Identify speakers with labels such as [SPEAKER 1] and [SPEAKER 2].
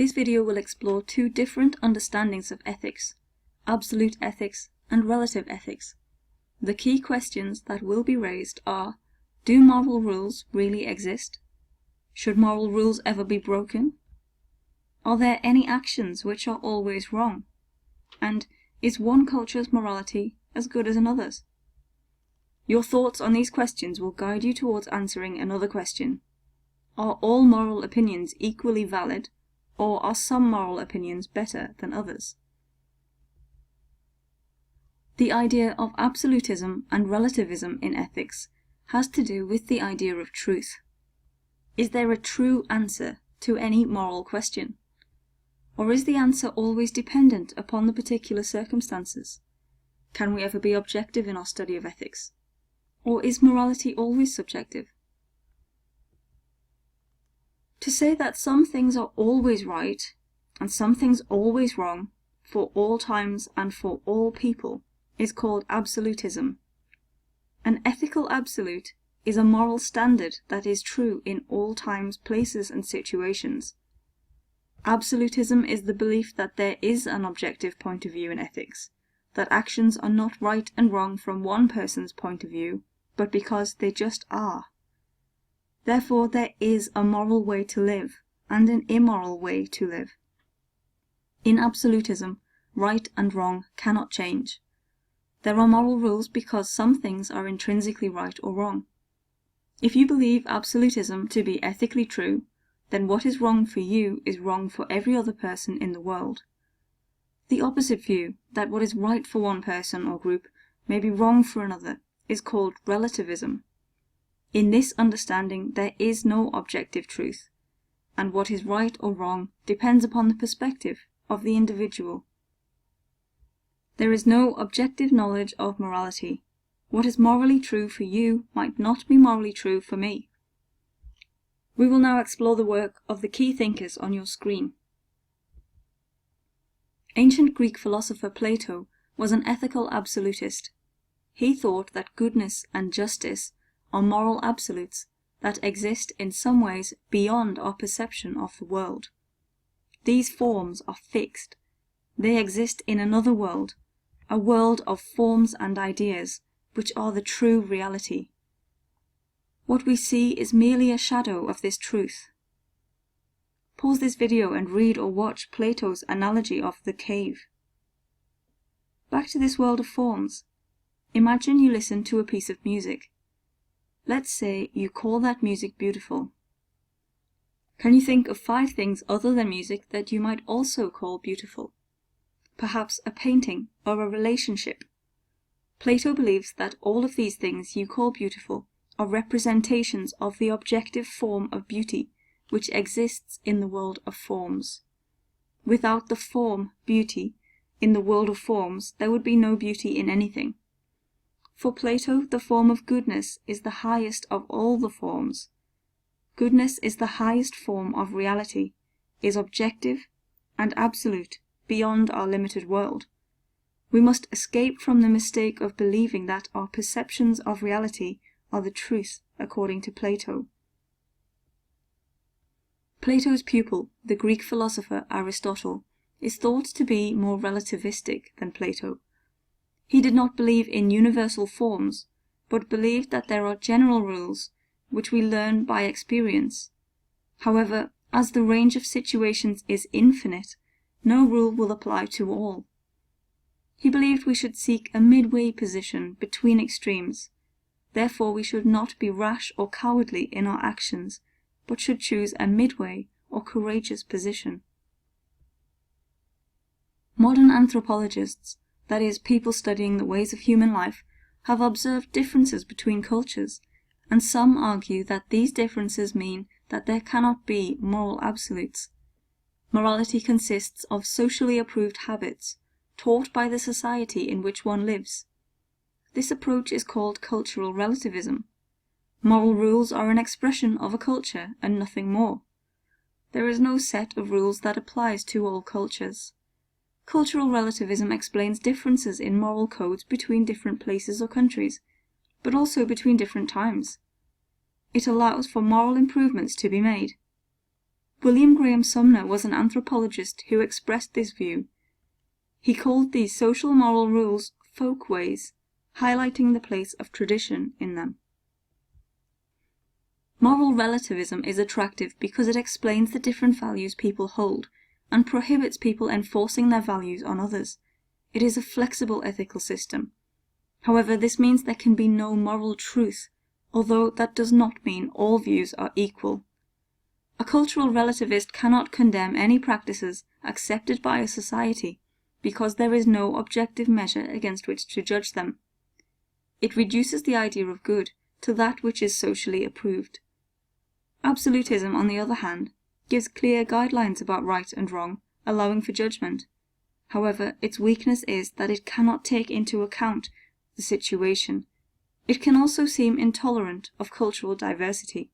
[SPEAKER 1] This video will explore two different understandings of ethics, absolute ethics and relative ethics. The key questions that will be raised are: do moral rules really exist? Should moral rules ever be broken? Are there any actions which are always wrong? And is one culture's morality as good as another's? Your thoughts on these questions will guide you towards answering another question. Are all moral opinions equally valid, or are some moral opinions better than others? The idea of absolutism and relativism in ethics has to do with the idea of truth. Is there a true answer to any moral question? Or is the answer always dependent upon the particular circumstances? Can we ever be objective in our study of ethics? Or is morality always subjective? To say that some things are always right and some things always wrong for all times and for all people is called absolutism. An ethical absolute is a moral standard that is true in all times, places, and situations. Absolutism is the belief that there is an objective point of view in ethics, that actions are not right and wrong from one person's point of view, but because they just are. Therefore, there is a moral way to live and an immoral way to live. In absolutism, right and wrong cannot change. There are moral rules because some things are intrinsically right or wrong. If you believe absolutism to be ethically true, then what is wrong for you is wrong for every other person in the world. The opposite view, that what is right for one person or group may be wrong for another, is called relativism. In this understanding, there is no objective truth, and what is right or wrong depends upon the perspective of the individual. There is no objective knowledge of morality. What is morally true for you might not be morally true for me. We will now explore the work of the key thinkers on your screen. Ancient Greek philosopher Plato was an ethical absolutist. He thought that goodness and justice are moral absolutes that exist in some ways beyond our perception of the world. These forms are fixed. They exist in another world, a world of forms and ideas, which are the true reality. What we see is merely a shadow of this truth. Pause this video and read or watch Plato's analogy of the cave. Back to this world of forms. Imagine you listen to a piece of music. Let's say you call that music beautiful. Can you think of 5 things other than music that you might also call beautiful? Perhaps a painting or a relationship. Plato believes that all of these things you call beautiful are representations of the objective form of beauty which exists in the world of forms. Without the form beauty in the world of forms, there would be no beauty in anything. For Plato, the form of goodness is the highest of all the forms. Goodness is the highest form of reality, is objective and absolute beyond our limited world. We must escape from the mistake of believing that our perceptions of reality are the truth according to Plato. Plato's pupil, the Greek philosopher Aristotle, is thought to be more relativistic than Plato. He did not believe in universal forms, but believed that there are general rules which we learn by experience. However, as the range of situations is infinite, no rule will apply to all. He believed we should seek a midway position between extremes. Therefore, we should not be rash or cowardly in our actions, but should choose a midway or courageous position. Modern anthropologists, that is, people studying the ways of human life, have observed differences between cultures, and some argue that these differences mean that there cannot be moral absolutes. Morality consists of socially approved habits, taught by the society in which one lives. This approach is called cultural relativism. Moral rules are an expression of a culture and nothing more. There is no set of rules that applies to all cultures. Cultural relativism explains differences in moral codes between different places or countries, but also between different times. It allows for moral improvements to be made. William Graham Sumner was an anthropologist who expressed this view. He called these social moral rules folkways, highlighting the place of tradition in them. Moral relativism is attractive because it explains the different values people hold, and prohibits people enforcing their values on others. It is a flexible ethical system. However, this means there can be no moral truth, although that does not mean all views are equal. A cultural relativist cannot condemn any practices accepted by a society, because there is no objective measure against which to judge them. It reduces the idea of good to that which is socially approved. Absolutism, on the other hand, gives clear guidelines about right and wrong, allowing for judgment. However, its weakness is that it cannot take into account the situation. It can also seem intolerant of cultural diversity.